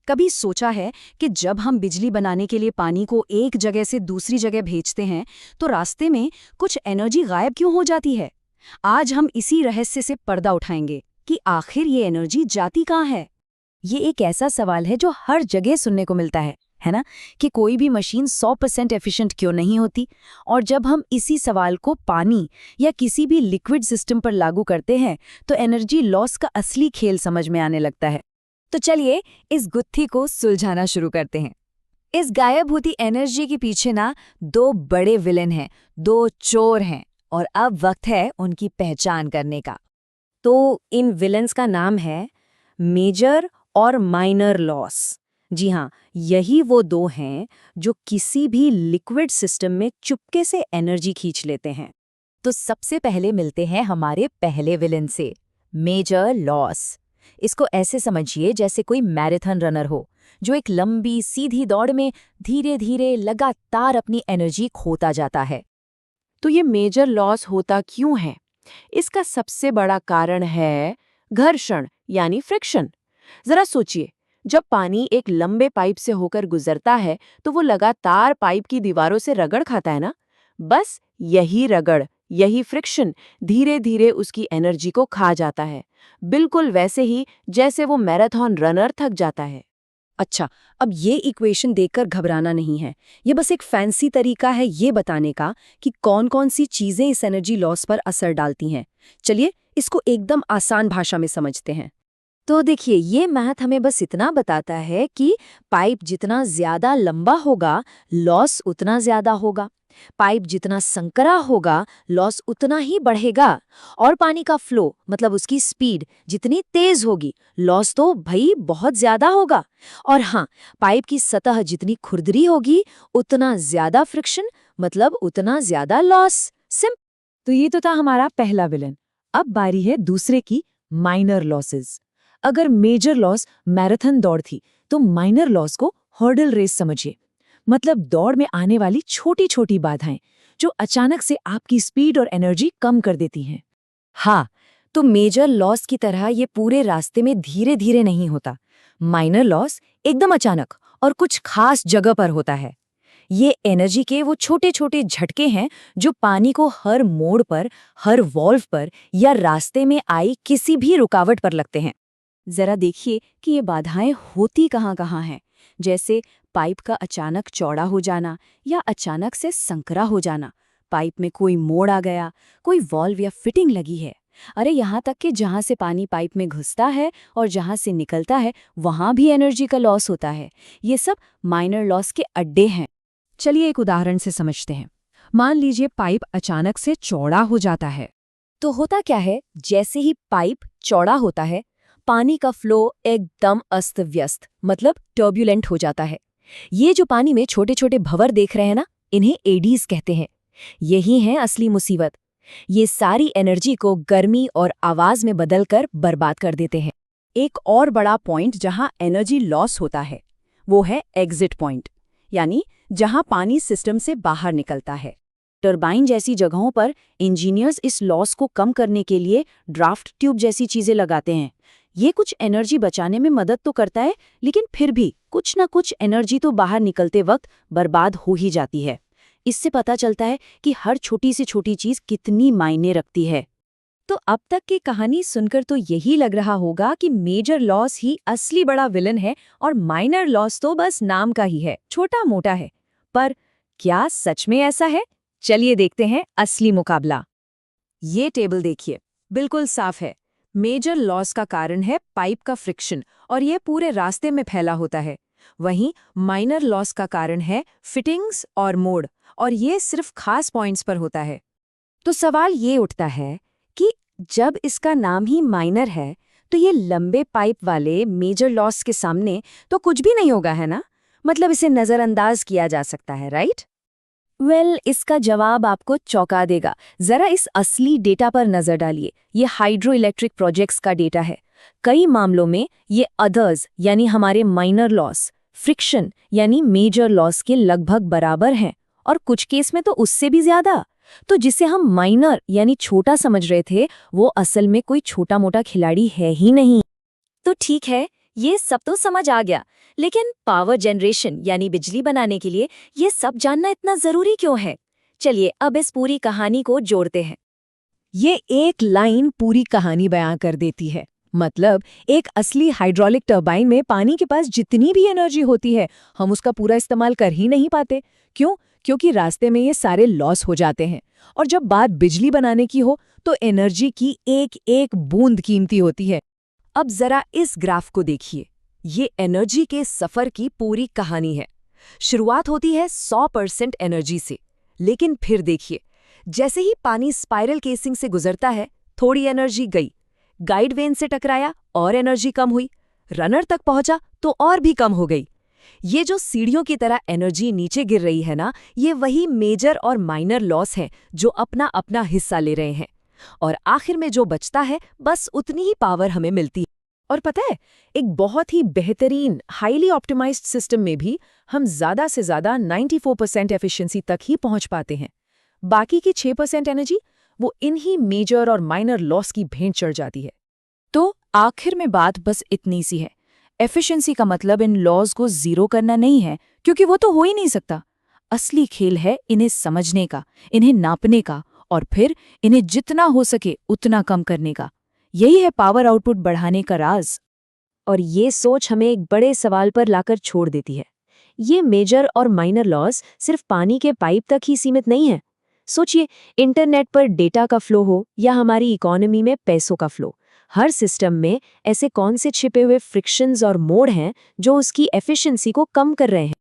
कभी सोचा है कि जब हम बिजली बनाने के लिए पानी को एक जगह से दूसरी जगह भेजते हैं तो रास्ते में कुछ एनर्जी गायब क्यों हो जाती है? आज हम इसी रहस्य से पर्दा उठाएंगे कि आखिर ये एनर्जी जाती कहाँ है। ये एक ऐसा सवाल है जो हर जगह सुनने को मिलता है ना? कि कोई भी मशीन 100% एफिशिएंट क्यों नहीं होती। और जब हम इसी सवाल को पानी या किसी भी लिक्विड सिस्टम पर लागू करते हैं तो एनर्जी लॉस का असली खेल समझ में आने लगता है। तो चलिए इस गुत्थी को सुलझाना शुरू करते हैं। इस गायब होती एनर्जी के पीछे ना दो बड़े विलेन हैं, दो चोर हैं, और अब वक्त है उनकी पहचान करने का। तो इन विलेन्स का नाम है मेजर और माइनर लॉस। जी हाँ, यही वो दो हैं जो किसी भी लिक्विड सिस्टम में चुपके से एनर्जी खींच लेते हैं। तो सबसे पहले मिलते हैं हमारे पहले विलेन से, मेजर लॉस। इसको ऐसे समझिए जैसे कोई मैराथन रनर हो जो एक लंबी सीधी दौड़ में धीरे धीरे लगातार अपनी एनर्जी खोता जाता है। तो ये मेजर लॉस होता क्यों है? इसका सबसे बड़ा कारण है घर्षण यानी फ्रिक्शन। जरा सोचिए, जब पानी एक लंबे पाइप से होकर गुजरता है तो वो लगातार पाइप की दीवारों से रगड़ खाता है ना। बस यही रगड़, यही फ्रिक्शन धीरे धीरे उसकी एनर्जी को खा जाता है, बिल्कुल वैसे ही जैसे वो मैराथन रनर थक जाता है। अच्छा, अब ये इक्वेशन देखकर घबराना नहीं है। ये बस एक फैंसी तरीका है ये बताने का कि कौन-कौन सी चीजें इस एनर्जी लॉस पर असर डालती हैं। चलिए इसको एकदम आसान भाषा में समझते हैं। तो देखिए, ये मैथ हमें बस इतना बताता है कि पाइप जितना ज्यादा लंबा होगा, लॉस उतना ज्यादा होगा। पाइप जितना संकरा होगा, लॉस उतना ही बढ़ेगा। और पानी का फ्लो मतलब उसकी स्पीड जितनी तेज होगी, लॉस तो भाई बहुत ज्यादा होगा। और हाँ, पाइप की सतह जितनी खुरदरी होगी, उतना ज्यादा फ्रिक्शन मतलब उतना ज्यादा लॉस। तो ये तो था हमारा पहला विलन। अब बारी है दूसरे की, माइनर लॉसेस। अगर मेजर लॉस मैराथन दौड़ थी तो माइनर लॉस को हर्डल रेस समझिए। मतलब दौड़ में आने वाली छोटी छोटी बाधाएं जो अचानक से आपकी स्पीड और एनर्जी कम कर देती हैं। हाँ, तो मेजर लॉस की तरह ये पूरे रास्ते में धीरे धीरे नहीं होता। माइनर लॉस एकदम अचानक और कुछ खास जगह पर होता है। ये एनर्जी के वो छोटे छोटे झटके हैं जो पानी को हर मोड़ पर, हर वॉल्व पर या रास्ते में आई किसी भी रुकावट पर लगते हैं। जरा देखिए कि ये बाधाएं होती कहाँ हैं। जैसे पाइप का अचानक चौड़ा हो जाना या अचानक से संकरा हो जाना। पाइप में कोई मोड़ आ गया, कोई वॉल्व या फिटिंग लगी है। अरे यहाँ तक कि जहाँ से पानी पाइप में घुसता है और जहाँ से निकलता है वहाँ भी एनर्जी का लॉस होता है। ये सब माइनर लॉस के अड्डे हैं। चलिए एक उदाहरण से समझते हैं। मान लीजिए पाइप अचानक से चौड़ा हो जाता है। तो होता क्या है, जैसे ही पाइप चौड़ा होता है पानी का फ्लो एकदम अस्त व्यस्त मतलब टर्ब्यूलेंट हो जाता है। ये जो पानी में छोटे छोटे भंवर देख रहे हैं ना, इन्हें एडीज कहते हैं। यही है असली मुसीबत। ये सारी एनर्जी को गर्मी और आवाज में बदलकर बर्बाद कर देते हैं। एक और बड़ा पॉइंट जहां एनर्जी लॉस होता है वो है एग्जिट पॉइंट, यानी जहां पानी सिस्टम से बाहर निकलता है। टरबाइन जैसी जगहों पर इंजीनियर्स इस लॉस को कम करने के लिए ड्राफ्ट ट्यूब जैसी चीजें लगाते हैं। ये कुछ एनर्जी बचाने में मदद तो करता है, लेकिन फिर भी कुछ ना कुछ एनर्जी तो बाहर निकलते वक्त बर्बाद हो ही जाती है। इससे पता चलता है कि हर छोटी से छोटी चीज कितनी मायने रखती है। तो अब तक की कहानी सुनकर तो यही लग रहा होगा कि मेजर लॉस ही असली बड़ा विलन है और माइनर लॉस तो बस नाम का ही है, छोटा मोटा है। पर क्या सच में ऐसा है? चलिए देखते हैं असली मुकाबला। ये टेबल देखिए, बिल्कुल साफ है। मेजर लॉस का कारण है पाइप का फ्रिक्शन और ये पूरे रास्ते में फैला होता है। वहीं माइनर लॉस का कारण है फिटिंग्स और मोड़, और ये सिर्फ खास पॉइंट्स पर होता है। तो सवाल ये उठता है कि जब इसका नाम ही माइनर है तो ये लंबे पाइप वाले मेजर लॉस के सामने तो कुछ भी नहीं होगा, है ना? मतलब इसे नजरअंदाज किया जा सकता है, राइट? इसका जवाब आपको चौंका देगा। जरा इस असली डेटा पर नजर डालिए। ये हाइड्रो इलेक्ट्रिक प्रोजेक्ट्स का डेटा है। कई मामलों में ये अदर्स यानी हमारे माइनर लॉस, फ्रिक्शन यानी मेजर लॉस के लगभग बराबर हैं, और कुछ केस में तो उससे भी ज्यादा। तो जिसे हम माइनर यानी छोटा समझ रहे थे, वो असल में कोई छोटा मोटा खिलाड़ी है ही नहीं। तो ठीक है, ये सब तो समझ आ गया, लेकिन पावर जनरेशन यानी बिजली बनाने के लिए ये सब जानना इतना जरूरी क्यों है? चलिए अब इस पूरी कहानी को जोड़ते हैं। ये एक लाइन पूरी कहानी बयां कर देती है। मतलब एक असली हाइड्रोलिक टरबाइन में पानी के पास जितनी भी एनर्जी होती है, हम उसका पूरा इस्तेमाल कर ही नहीं पाते। क्यों? क्योंकि रास्ते में ये सारे लॉस हो जाते हैं। और जब बात बिजली बनाने की हो तो एनर्जी की एक एक बूंद कीमती होती है। अब जरा इस ग्राफ को देखिए। ये एनर्जी के सफर की पूरी कहानी है। शुरुआत होती है 100% एनर्जी से, लेकिन फिर देखिए, जैसे ही पानी स्पाइरल केसिंग से गुजरता है, थोड़ी एनर्जी गई, गाइड वेन से टकराया और एनर्जी कम हुई, रनर तक पहुंचा तो और भी कम हो गई। ये जो सीढ़ियों की तरह एनर्जी नीचे गिर रही है ना, ये वही मेजर और माइनर लॉस हैं जो अपना अपना हिस्सा ले रहे हैं। और आखिर में जो बचता है, बस उतनी ही पावर हमें मिलती है। और पता है, एक बहुत ही बेहतरीन हाईली ऑप्टिमाइज्ड सिस्टम में भी हम ज़्यादा से ज़्यादा 94% एफिशिएंसी तक ही पहुंच पाते हैं। बाकी की 6% एनर्जी वो इन्हीं मेजर और माइनर लॉस की भेंट चढ़ जाती है। तो आखिर में बात बस इतनी सी है, एफिशिएंसी का मतलब इन लॉस को जीरो करना नहीं है, क्योंकि वो तो हो ही नहीं सकता। असली खेल है इन्हें समझने का, इन्हें नापने का, और फिर इन्हें जितना हो सके उतना कम करने का। यही है पावर आउटपुट बढ़ाने का राज। और ये सोच हमें एक बड़े सवाल पर लाकर छोड़ देती है। ये मेजर और माइनर लॉस सिर्फ पानी के पाइप तक ही सीमित नहीं है। सोचिए, इंटरनेट पर डेटा का फ्लो हो या हमारी इकोनॉमी में पैसों का फ्लो, हर सिस्टम में ऐसे कौन से छिपे हुए फ्रिक्शंस और मोड़ हैं जो उसकी एफिशिएंसी को कम कर रहे हैं।